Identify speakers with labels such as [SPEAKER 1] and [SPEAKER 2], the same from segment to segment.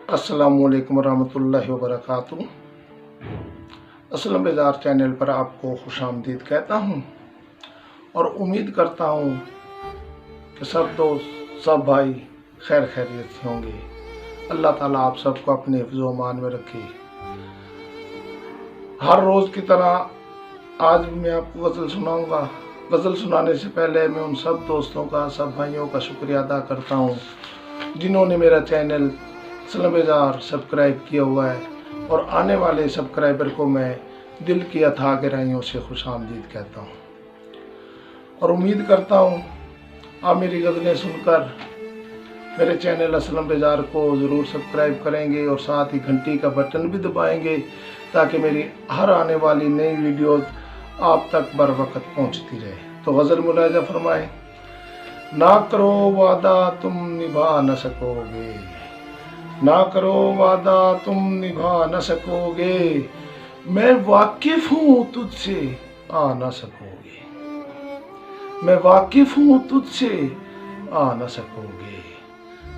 [SPEAKER 1] अस्सलामुअलैकुम रहमतुल्लाहि व बरकातुहू। असलम बेजार चैनल पर आपको खुशामदीद कहता हूँ और उम्मीद करता हूँ कि सब दोस्त सब भाई खैर खैरियत से होंगे। अल्लाह ताला आप सबको अपने हिफ्ज़ो अमान में रखे। हर रोज़ की तरह आज भी मैं आपको गज़ल सुनाऊँगा। गज़ल सुनाने से पहले मैं उन सब दोस्तों का, सब भाइयों का शुक्रिया अदा करता हूँ जिन्होंने मेरा चैनल असलम बेजार सब्सक्राइब किया हुआ है और आने वाले सब्सक्राइबर को मैं दिल की अथाह गहराइयों से खुशामदीद कहता हूँ और उम्मीद करता हूँ आप मेरी गज़लें सुनकर मेरे चैनल असलम बेजार को ज़रूर सब्सक्राइब करेंगे और साथ ही घंटी का बटन भी दबाएंगे ताकि मेरी हर आने वाली नई वीडियोज़ आप तक बर वक्त पहुँचती रहे। तो गज़ल मुलाहिज़ा फरमाएं। ना करो वादा तुम निभा न सकोगे, ना करो वादा तुम निभा न सकोगे, मैं वाकिफ हूँ तुझसे आ न सकोगे, मैं वाकिफ हूँ तुझसे आ न सकोगे,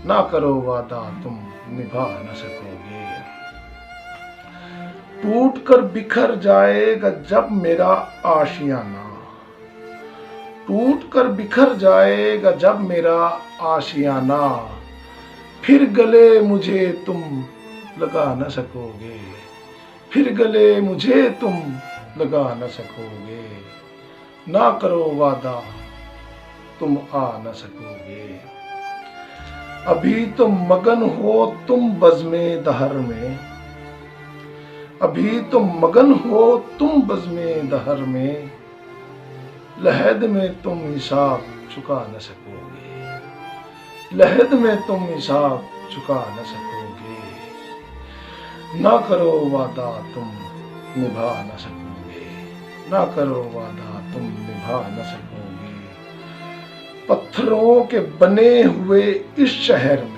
[SPEAKER 1] ना करो वादा तुम निभा न सकोगे। टूट कर बिखर जाएगा जब मेरा आशियाना, टूट कर बिखर जाएगा जब मेरा आशियाना, फिर गले मुझे तुम लगा न सकोगे, फिर गले मुझे तुम लगा न सकोगे, ना करो वादा तुम आ न सकोगे। अभी तो मगन हो तुम बज़्मे दहर में, अभी तो मगन हो तुम बज़्मे दहर में, लहद में तुम हिसाब चुका न सकोगे, लहद में तुम हिसाब चुका न सकोगे, ना करो वादा तुम निभा न सकोगे, ना करो वादा तुम निभा न सकोगे। पत्थरों के बने हुए इस शहर में,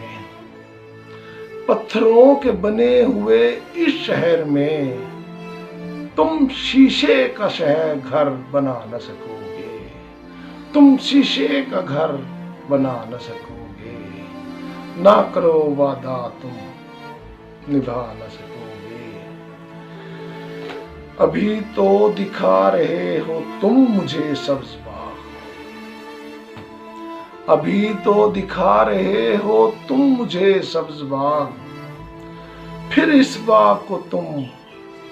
[SPEAKER 1] पत्थरों के बने हुए इस शहर में, तुम शीशे का शहर घर बना न सकोगे, तुम शीशे का घर बना न सकोगे, ना करो वादा तुम निभा न सकोगे। अभी तो दिखा रहे हो तुम मुझे सब्ज़ बाग, अभी तो दिखा रहे हो तुम मुझे सब्ज़ बाग, फिर इस बाग को तुम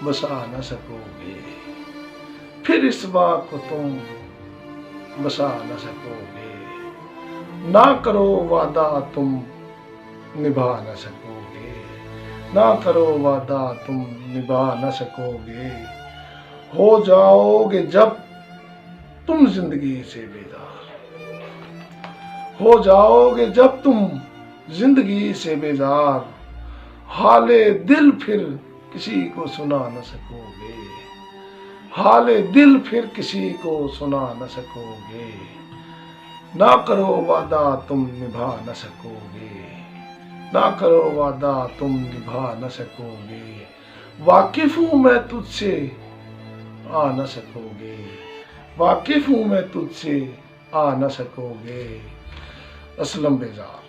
[SPEAKER 1] बसा न सकोगे, फिर इस बाग को तुम बसा न सकोगे, ना करो वादा तुम निभा न सकोगे, ना करो वादा तुम निभा न सकोगे। हो जाओगे जब तुम जिंदगी से बेजार, हो जाओगे जब तुम जिंदगी से बेजार, हाले दिल फिर किसी को सुना न सकोगे, हाले दिल फिर किसी को सुना न सकोगे, ना करो वादा तुम निभा न सकोगे, ना करो वादा तुम निभा न सकोगे। वाकिफ हूँ मैं तुझसे आ न सकोगे, वाकिफ हूँ मैं तुझसे आ न सकोगे। असलम बेजार।